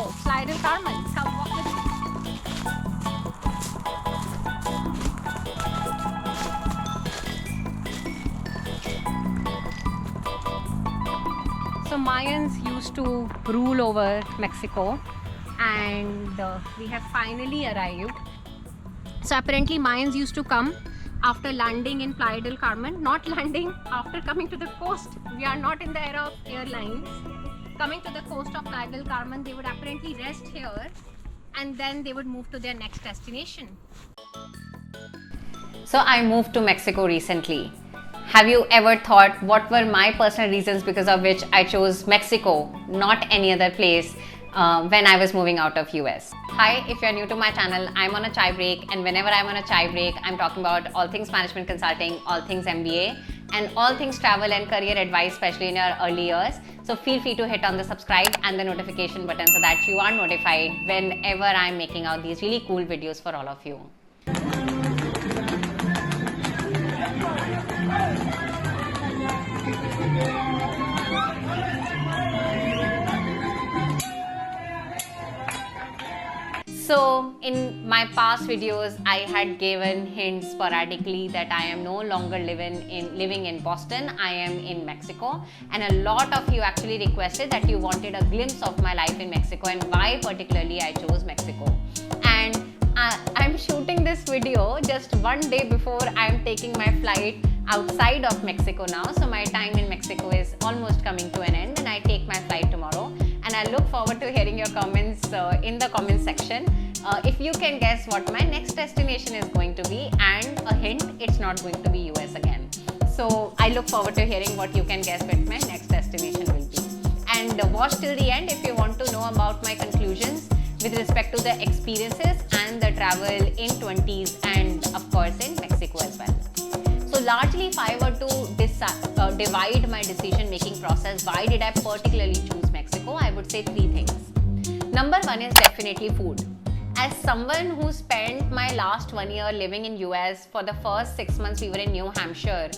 Wow, Playa del Carmen. Come walk with me. So Mayans used to rule over Mexico, and we have finally arrived. So apparently Mayans used to come after landing in Playa del Carmen, not landing after coming to the coast. We are not in the era of airlines. Coming to the coast of Playa del Carmen, they would apparently rest here and then they would move to their next destination. So I moved to Mexico recently. Have you ever thought what were my personal reasons because of which I chose Mexico, not any other place when I was moving out of US? Hi, if you're new to my channel, I'm on a chai break, and whenever I'm on a chai break, I'm talking about all things management consulting, all things MBA, and all things travel and career advice, especially in your early years. So feel free to hit on the subscribe and the notification button so that you are notified whenever I'm making out these really cool videos for all of you. So in my past videos, I had given hints sporadically that I am no longer living in Boston. I am in Mexico, and a lot of you actually requested that you wanted a glimpse of my life in Mexico and why particularly I chose Mexico. And I'm shooting this video just one day before I'm taking my flight outside of Mexico now. So my time in Mexico is almost coming to an end, and I take my flight tomorrow. And I look forward to hearing your comments in the comment section. If you can guess what my next destination is going to be, and a hint, it's not going to be US again. So I look forward to hearing what you can guess what my next destination will be. And watch till the end if you want to know about my conclusions with respect to the experiences and the travel in 20s and of course in Mexico as well. So largely if I were to divide my decision making process, why did I particularly choose Mexico, I would say three things. Number one is definitely food. As someone who spent my last 1 year living in US, for the first 6 months we were in New Hampshire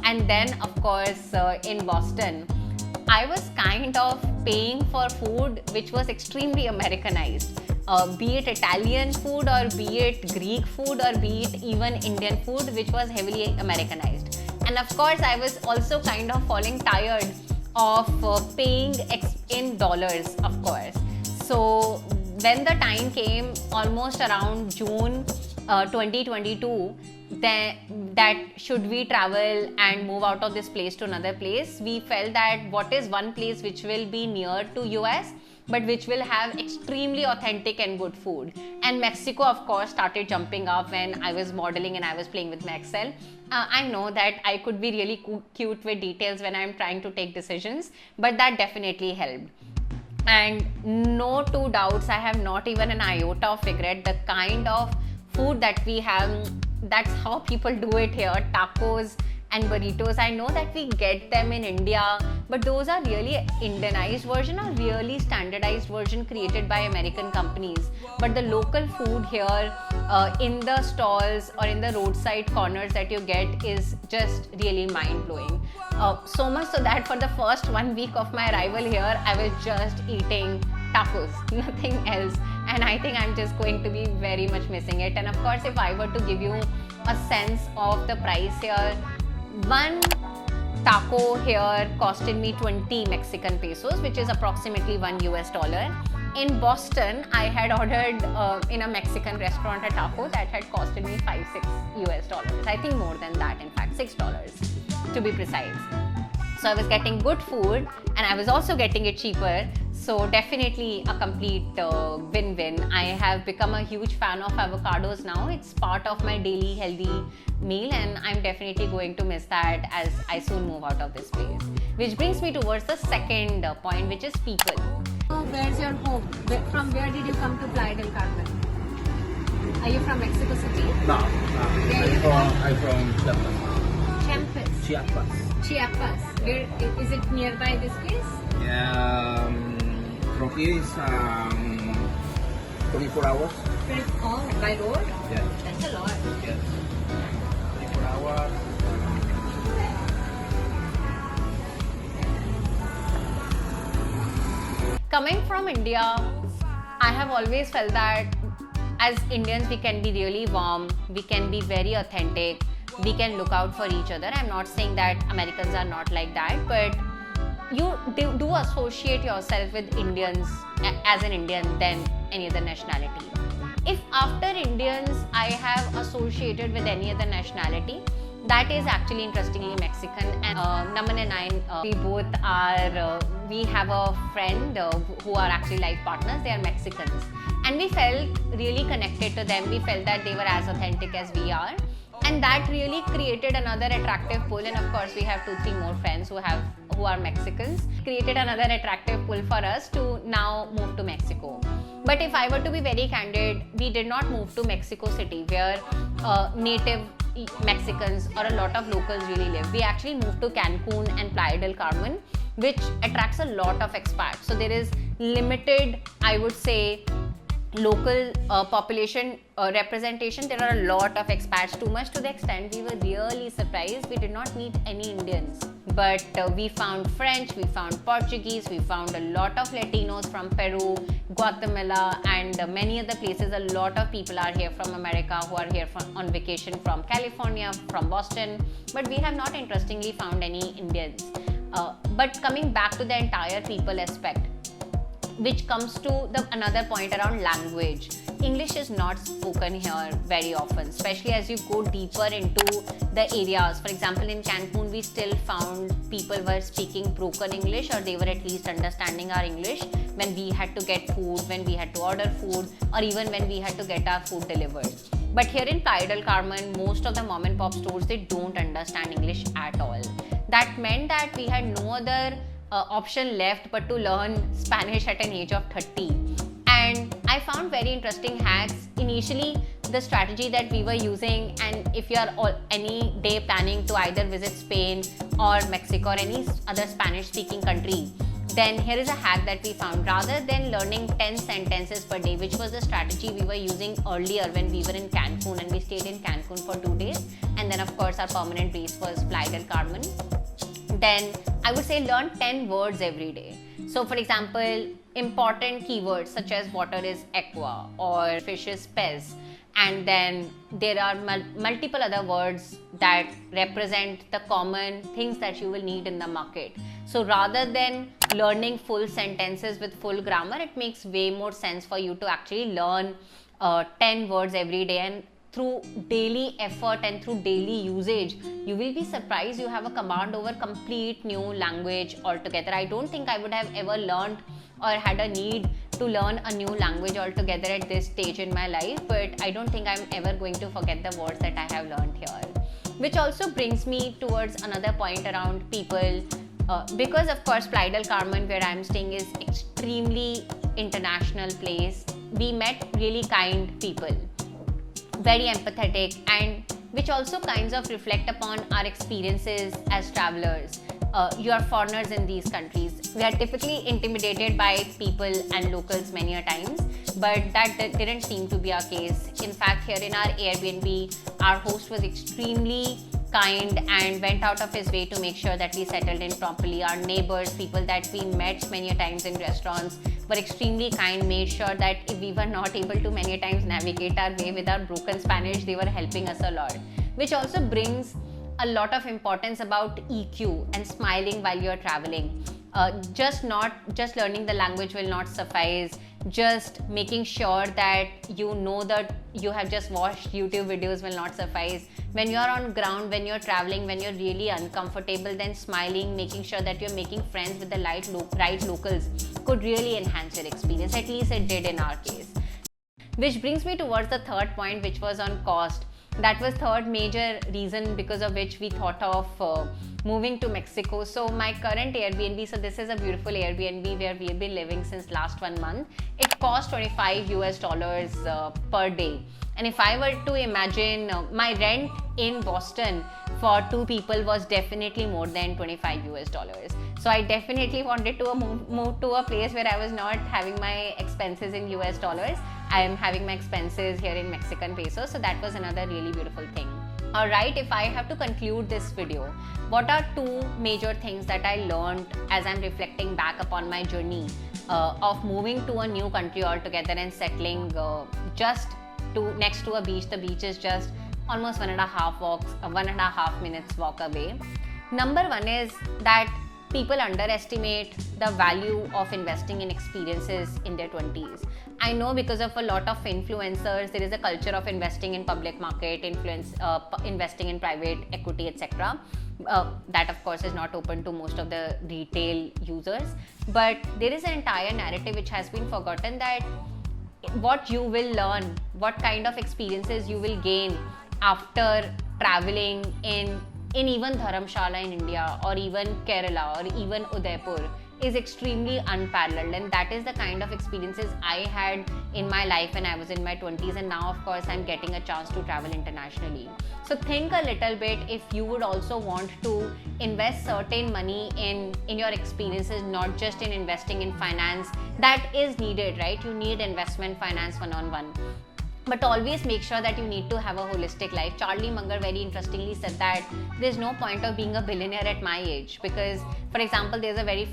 and then of course in Boston, I was kind of paying for food which was extremely Americanized. Be it Italian food or be it Greek food or be it even Indian food, which was heavily Americanized. And of course I was also kind of falling tired of paying in dollars, of course. So when the time came almost around June 2022, that should we travel and move out of this place to another place, we felt that what is one place which will be near to US but which will have extremely authentic and good food. And Mexico of course started jumping up when I was modeling and I was playing with my Excel. I know that I could be really cute with details when I'm trying to take decisions, but that definitely helped. And no two doubts, I have not even an iota of regret. The kind of food that we have, that's how people do it here. Tacos and burritos, I know that we get them in India, but those are really Indianized version or really standardized version created by American companies. But the local food here in the stalls or in the roadside corners that you get is just really mind-blowing. So much so that for the first 1 week of my arrival here, I was just eating tacos, nothing else. And I think I'm just going to be very much missing it. And of course, if I were to give you a sense of the price here, one taco here costed me 20 Mexican pesos, which is approximately $1 US. In Boston, I had ordered in a Mexican restaurant a taco that had costed me $5-6 US. I think more than that, in fact, $6 to be precise. So I was getting good food and I was also getting it cheaper. So definitely a complete win-win. I have become a huge fan of avocados now. It's part of my daily healthy meal and I'm definitely going to miss that as I soon move out of this place. Which brings me towards the second point, which is people. Where's your home? From where did you come to Playa del Carmen? Are you from Mexico City? No, I'm from Chiapas. Chiapas. Where is it nearby this place? Yeah, from here is 24 hours. Oh, by road? Yeah. That's a lot. Yes. 24 hours. Coming from India, I have always felt that as Indians, we can be really warm, we can be very authentic, we can look out for each other. I'm not saying that Americans are not like that, but you do associate yourself with Indians as an Indian than any other nationality. If after Indians I have associated with any other nationality, that is actually interestingly Mexican. And Naman and I, we both are, we have a friend who are actually life partners, they are Mexicans. And we felt really connected to them, we felt that they were as authentic as we are. And that really created another attractive pull. And of course, we have 2-3 more friends who are Mexicans. Created another attractive pull for us to now move to Mexico. But if I were to be very candid, we did not move to Mexico City where native Mexicans or a lot of locals really live. We actually moved to Cancun and Playa del Carmen, which attracts a lot of expats. So there is limited, I would say, local population representation. There are a lot of expats, too much to the extent we were really surprised we did not meet any Indians. But we found French, we found Portuguese, we found a lot of Latinos from Peru, Guatemala, and many other places. A lot of people are here from America who are here on vacation from California, from Boston, but we have not interestingly found any Indians. But coming back to the entire people aspect, which comes to another point around language. English is not spoken here very often, especially as you go deeper into the areas. For example, in Cancun, we still found people were speaking broken English, or they were at least understanding our English when we had to get food, when we had to order food, or even when we had to get our food delivered. But here in Playa del Carmen, most of the mom and pop stores, they don't understand English at all. That meant that we had no other option left but to learn Spanish at an age of 30. And I found very interesting hacks. Initially, the strategy that we were using, and if you are any day planning to either visit Spain or Mexico or any other Spanish speaking country, then here is a hack that we found. Rather than learning 10 sentences per day, which was the strategy we were using earlier when we were in Cancun, and we stayed in Cancun for 2 days, and then of course our permanent base was Playa del Carmen, then I would say learn 10 words every day. So for example, important keywords such as water is aqua or fish is pez, and then there are multiple other words that represent the common things that you will need in the market. So rather than learning full sentences with full grammar, it makes way more sense for you to actually learn 10 words every day. And through daily effort and through daily usage, you will be surprised you have a command over complete new language altogether. I don't think I would have ever learned or had a need to learn a new language altogether at this stage in my life, but I don't think I'm ever going to forget the words that I have learned here. Which also brings me towards another point around people, because of course Playa del Carmen, where I'm staying, is extremely international place. We met really kind people, very empathetic, and which also kinds of reflect upon our experiences as travelers. You are foreigners in these countries. We are typically intimidated by people and locals many a times, but that didn't seem to be our case. In fact, here in our Airbnb, our host was extremely kind and went out of his way to make sure that we settled in properly. Our neighbors, people that we met many a times in restaurants, were extremely kind, made sure that if we were not able to many a times navigate our way with our broken Spanish, they were helping us a lot. Which also brings a lot of importance about EQ and smiling while you're traveling. Just learning the language will not suffice. Just making sure that you know that you have just watched YouTube videos will not suffice. When you're on ground, when you're traveling, when you're really uncomfortable, then smiling, making sure that you're making friends with the right locals could really enhance your experience. At least it did in our case. Which brings me towards the third point, which was on cost. That was third major reason because of which we thought of moving to Mexico. So my current Airbnb, so this is a beautiful Airbnb where we've been living since last 1 month. It cost $25 per day. And if I were to imagine, my rent in Boston for 2 people was definitely more than $25. So I definitely wanted to move to a place where I was not having my expenses in US dollars. I am having my expenses here in Mexican pesos. So that was another really beautiful thing. Alright, if I have to conclude this video, what are 2 major things that I learned as I'm reflecting back upon my journey? of moving to a new country altogether and settling just next to a beach. The beach is just almost 1.5 minutes walk away. Number one is that people underestimate the value of investing in experiences in their 20s. I know because of a lot of influencers, there is a culture of investing in public market, investing in private equity, etc. That of course is not open to most of the retail users. But there is an entire narrative which has been forgotten, that what you will learn, what kind of experiences you will gain after traveling in even Dharamshala in India, or even Kerala, or even Udaipur, is extremely unparalleled. And that is the kind of experiences I had in my life when I was in my 20s, and now of course I'm getting a chance to travel internationally. So think a little bit if you would also want to invest certain money in your experiences, not just in investing in finance. That is needed, right? You need investment finance one-on-one. But always make sure that you need to have a holistic life. Charlie Munger very interestingly said that there's no point of being a billionaire at my age, because, for example, there's a very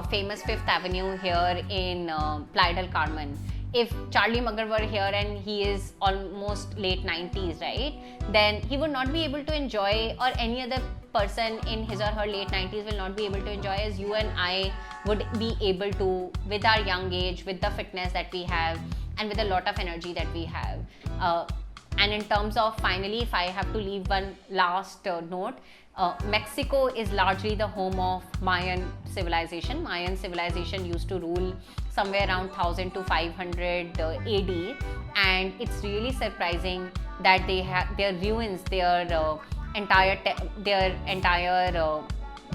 famous Fifth Avenue here in Playa Del Carmen. If Charlie Munger were here and he is almost late 90s, right, then he would not be able to enjoy, or any other person in his or her late 90s will not be able to enjoy as you and I would be able to with our young age, with the fitness that we have, and with a lot of energy that we have. And in terms of, finally, if I have to leave one last note, Mexico is largely the home of Mayan civilization. Mayan civilization used to rule somewhere around 1000 to 500 AD, and it's really surprising that they have their ruins, their entire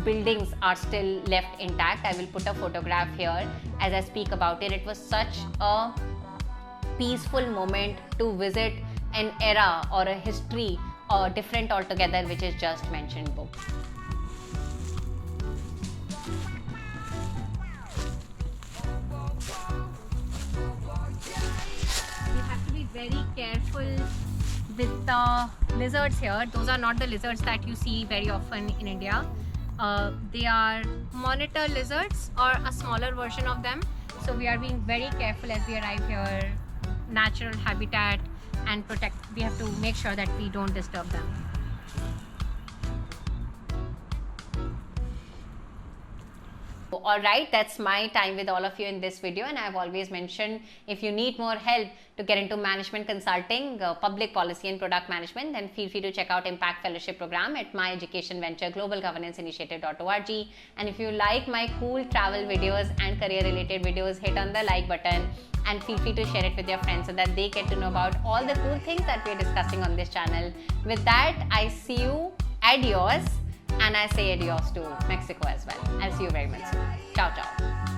buildings are still left intact. I will put a photograph here as I speak about it. It was such a peaceful moment to visit an era or a history different altogether, which is just mentioned in book. You have to be very careful with the lizards here. Those are not the lizards that you see very often in India. They are monitor lizards, or a smaller version of them. So we are being very careful as we arrive here. Natural habitat, and we have to make sure that we don't disturb them. Alright, that's my time with all of you in this video, and I've always mentioned, if you need more help to get into management consulting, public policy and product management, then feel free to check out Impact Fellowship Program at my education venture globalgovernanceinitiative.org. And if you like my cool travel videos and career related videos, hit on the like button and feel free to share it with your friends so that they get to know about all the cool things that we're discussing on this channel. With that, I see you, adios, and I say adios to Mexico as well. I'll see you very much soon. Ciao, ciao.